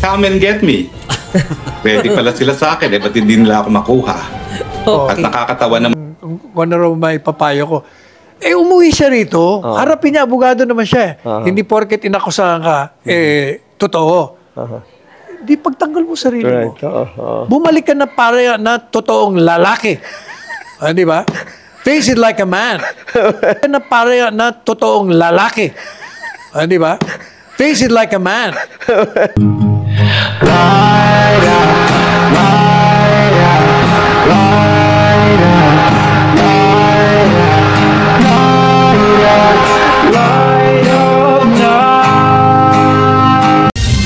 come and get me. Ready pala sila sa akin, ba't hindi nila ako makuha? Okay. At nakakatawa naman. Kung ano raw may papayo ko. Umuwi siya rito. Harapin niya, abogado naman siya. Hindi porket inakusahan ka, totoo. Di pagtanggal mo sarili mo. Bumalik ka na para na totoong lalaki. Di ba? Face it like a man. Na para na totoong lalaki. Di ba? Face it like a man.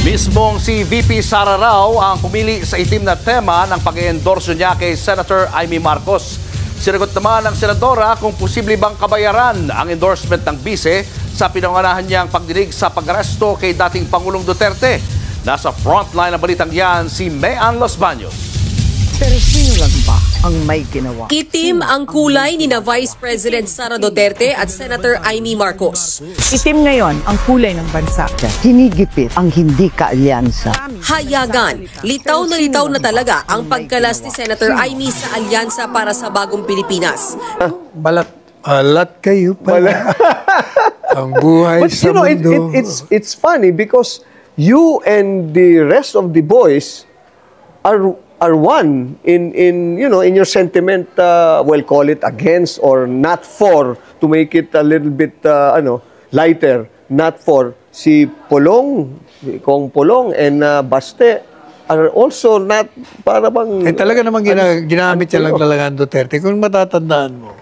Mismong si VP Sara Rao ang pumili sa itim na tema ng pag-endorso niya kay Senator Amy Marcos. Sinagot naman ng senadora kung posible bang kabayaran ang endorsement ng bise sa pinanganahan niyang pagdinig sa pag-aresto kay dating Pangulong Duterte. Nasa frontline ng balitang yan si Mayan Los Baños. Pero sino lang ba ang may ginawa? Itim ang kulay ni na Vice President Sara Duterte at Senator Amy Marcos. Itim ngayon ang kulay ng bansa. Hinigipit ang hindi kaalyansa. Hayagan, litaw na talaga ang pagkalas ni Senator Amy sa alyansa para sa bagong Pilipinas. Balat kayo pala. Ang buhay sa mundo. It's funny because you and the rest of the boys are one in your sentiment, well, call it against or not for, to make it a little bit lighter, not for. Si Polong, Kong Polong and Baste are also not para bang talaga namang ginamit niya lang talaga ang Duterte. Kung matatandaan mo,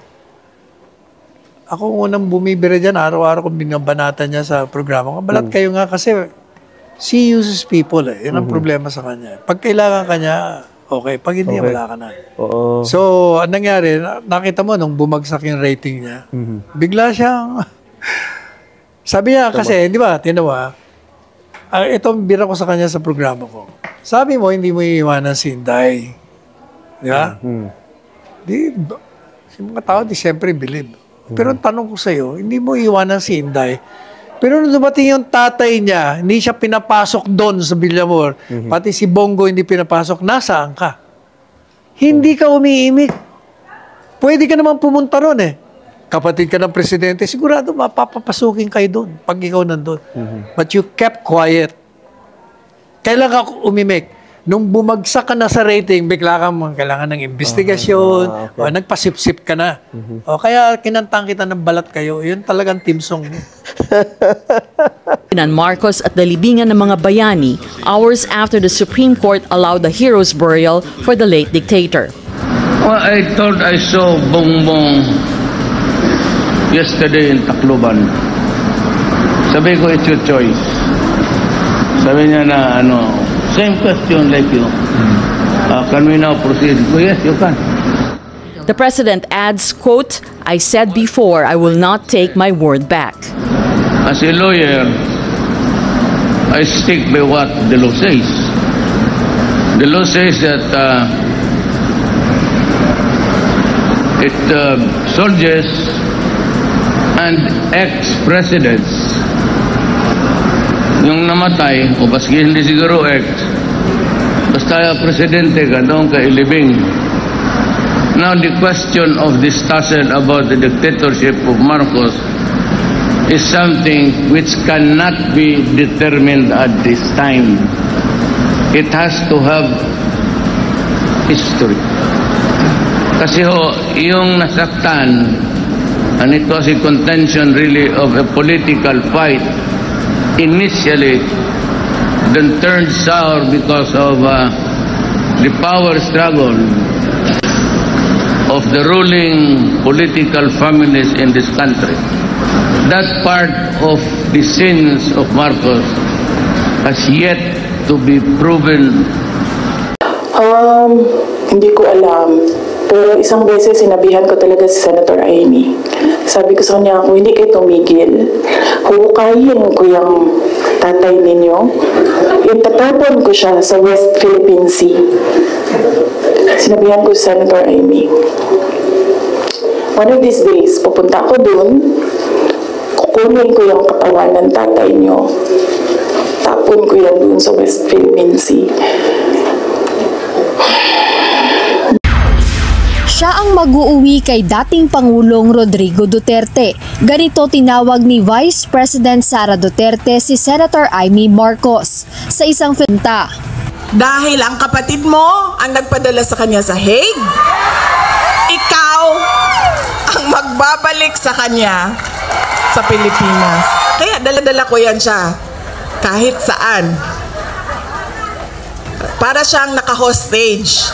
ako unang bumibira dyan, araw-araw kong binabanatan niya sa programa. Balat kayo nga kasi she uses people eh. Yun ang problema sa kanya. Pag kailangan kanya, okay. Pag hindi, wala ka na. So, anong nangyari, nakita mo nung bumagsak yung rating niya, bigla siyang, sabi niya kasi, di ba, tinawa, itong bira ko sa kanya sa programa ko. Sabi mo, hindi mo iiwanan si Inday. Di ba? Si mga tao, siyempre, believe. Pero ang tanong ko sa'yo, hindi mo iiwanan si Inday. Pero nung dumating yung tatay niya, hindi siya pinapasok doon sa Villamor. Pati si Bongo hindi pinapasok. Nasaan ka? Hindi ka umiimik. Pwede ka naman pumunta ron eh. Kapatid ka ng presidente, sigurado mapapapasukin kayo doon pag ikaw nandun. But you kept quiet. Kailan ka umimik? Nung bumagsak ka na sa rating, bigla ka kailangan ng investigasyon, o nagpasip-sip ka na. O kaya kinantang kita ng balat kayo, yun talagang team song. Marcos at dalibingan ng mga bayani hours after the Supreme Court allowed the hero's burial for the late dictator. Well, I thought I saw Bongbong yesterday in Tacloban. Sabi ko, it's your choice. Sabi niya na, same question like you. Can we now proceed? Oh, yes, you can. The president adds, quote, "I said before, I will not take my word back." As a lawyer, I stick by what the law says. The law says that soldiers and ex-presidents, yung namatay, o baski hindi siguro basta presidente ka, doon ka ilibing. Now the question of this tussle about the dictatorship of Marcos is something which cannot be determined at this time. It has to have history. Kasi yung nasaktan, and it was a contention really of a political fight, initially then turned sour because of the power struggle of the ruling political families in this country. That part of the sins of Marcos has yet to be proven. Hindi ko alam. Pero isang beses sinabihan ko talaga si Senator Amy. Sabi ko sa kanya, kung hindi kayo tumigil, huhukayin ko yung tatay ninyo. Itatapon ko siya sa West Philippine Sea. Sinabihan ko si Senator Amy. One of these days, pupunta ako dun, kukunin ko yung katawan ng tatay niyo. Tapos Tinapon ko yan doon sa West Philippine Sea. Siya ang mag-uuwi kay dating Pangulong Rodrigo Duterte. Ganito tinawag ni Vice President Sara Duterte si Senator Amy Marcos sa isang finta. Dahil ang kapatid mo ang nagpadala sa kanya sa Hague, ikaw ang magbabalik sa kanya sa Pilipinas. Kaya dala-dala ko yan siya kahit saan. Para siyang naka-hostage.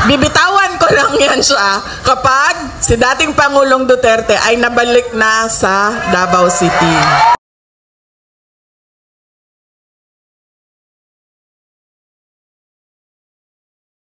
Bibitawan ko lang yan siya kapag si dating Pangulong Duterte ay nabalik na sa Davao City.